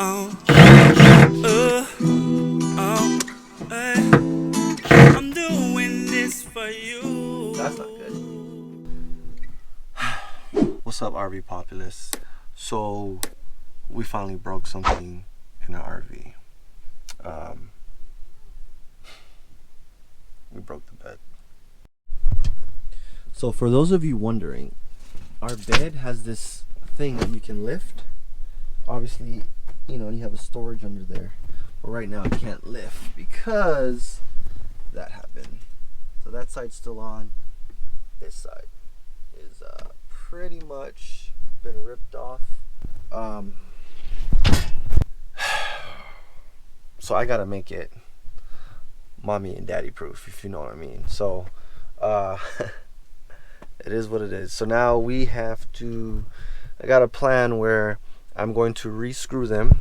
I'm doing this for you. That's not good. What's up, RV populace? So we finally broke something in our RV. We broke the bed. So for those of you wondering, our bed has this thing that you can lift. Obviously, you know, you have a storage under there, but right now it can't lift because that happened. So that side's still on. This side is pretty much been ripped off. So I gotta make it mommy and daddy proof, if you know what I mean. So it is what it is. So now we have to, I got a plan where I'm going to re-screw them.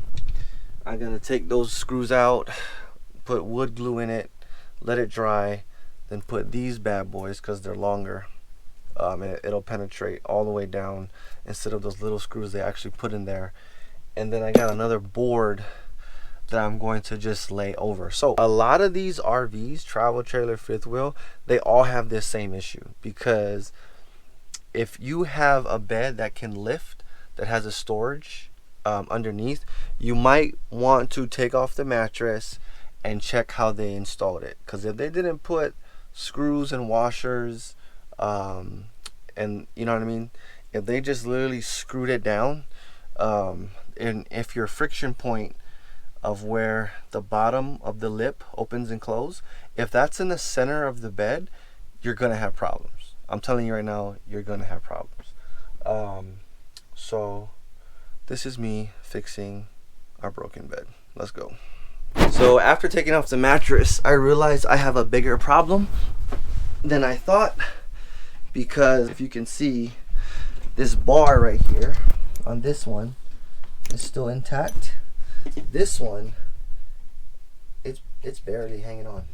I'm gonna take those screws out, put wood glue in it, let it dry, then put these bad boys, because they're longer, it'll penetrate all the way down instead of those little screws they actually put in there. And then I got another board that I'm going to just lay over. So a lot of these RVs, travel trailer, fifth wheel, they all have this same issue, because if you have a bed that can lift, that has a storage underneath, you might want to take off the mattress and check how they installed it. Because if they didn't put screws and washers, and you know what I mean, if they just literally screwed it down, and if your friction point of where the bottom of the lip opens and closes, if that's in the center of the bed, you're gonna have problems. I'm telling you right now, you're gonna have problems. So this is me fixing our broken bed. Let's go. So after taking off the mattress, I realized I have a bigger problem than I thought, because if you can see, this bar right here on this one is still intact. This one, it's barely hanging on.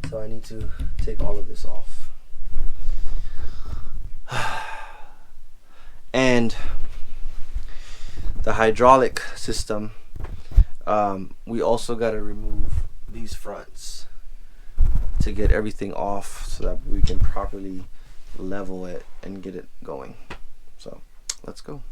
So I need to take all of this off. And the hydraulic system, we also got to remove these fronts to get everything off so that we can properly level it and get it going. So let's go.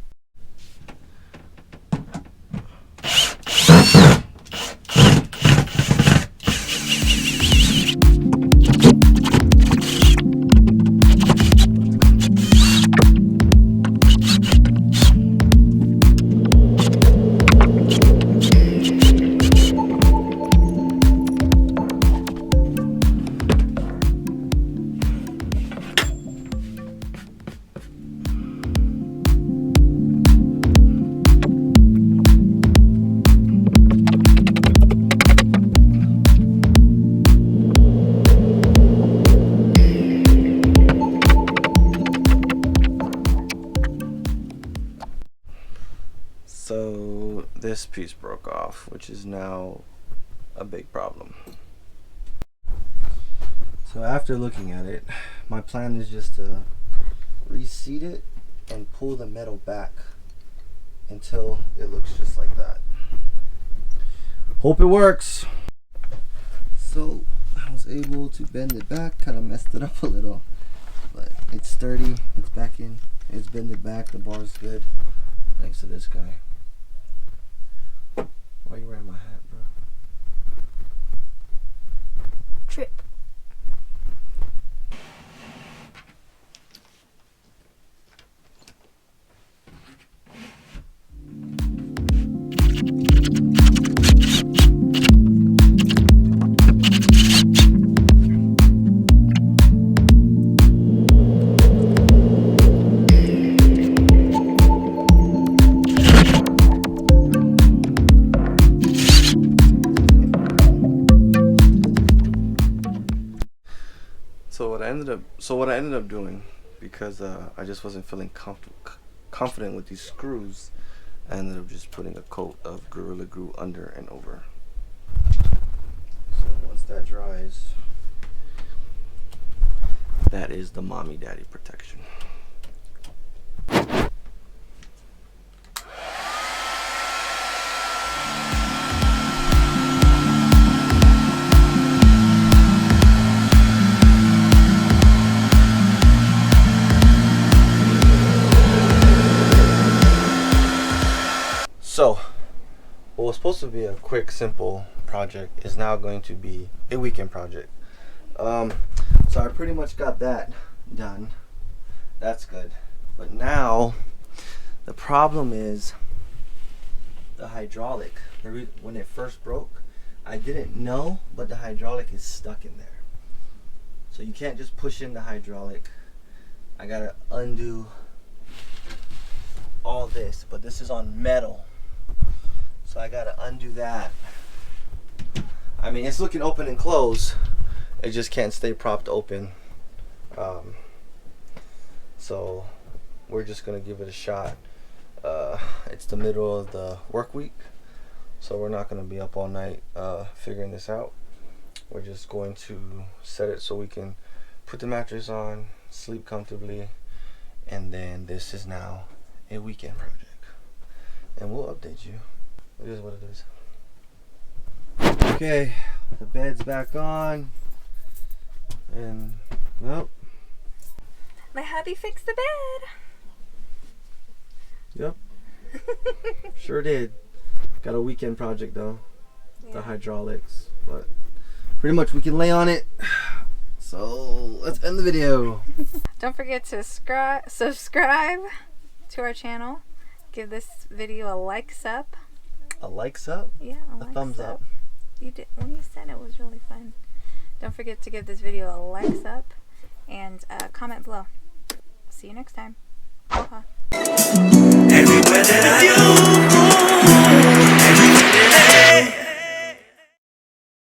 So this piece broke off, which is now a big problem. So after looking at it, my plan is just to reseat it and pull the metal back until it looks just like that. Hope it works. So I was able to bend it back, kind of messed it up a little, but it's sturdy, it's back in, it's bended back, the bar is good, thanks to this guy. Why are you wearing my hat, bro? Trip. So what I ended up doing, because I just wasn't feeling confident with these screws, I ended up just putting a coat of Gorilla Glue under and over. So once that dries, that is the mommy daddy protection. what was supposed to be a quick, simple project is now going to be a weekend project. So I pretty much got that done. That's good. But now the problem is the hydraulic. When it first broke, I didn't know, but the hydraulic is stuck in there. So you can't just push in the hydraulic. I gotta undo all this, but this is on metal. So I gotta undo that. I mean, it's looking open and closed. It just can't stay propped open. So we're just gonna give it a shot. It's the middle of the work week, so we're not gonna be up all night figuring this out. We're just going to set it so we can put the mattress on, sleep comfortably, and then this is now a weekend project. And we'll update you. It is what it is. Okay, the bed's back on. And, well. My hubby fixed the bed. Yep. Sure did. Got a weekend project though. Yeah. The hydraulics. But pretty much we can lay on it. So let's end the video. Don't forget to subscribe to our channel. Give this video a likes up. A likes up? Yeah, A thumbs up. You did when you said it was really fun. Don't forget to give this video a likes up and comment below. See you next time. Aloha.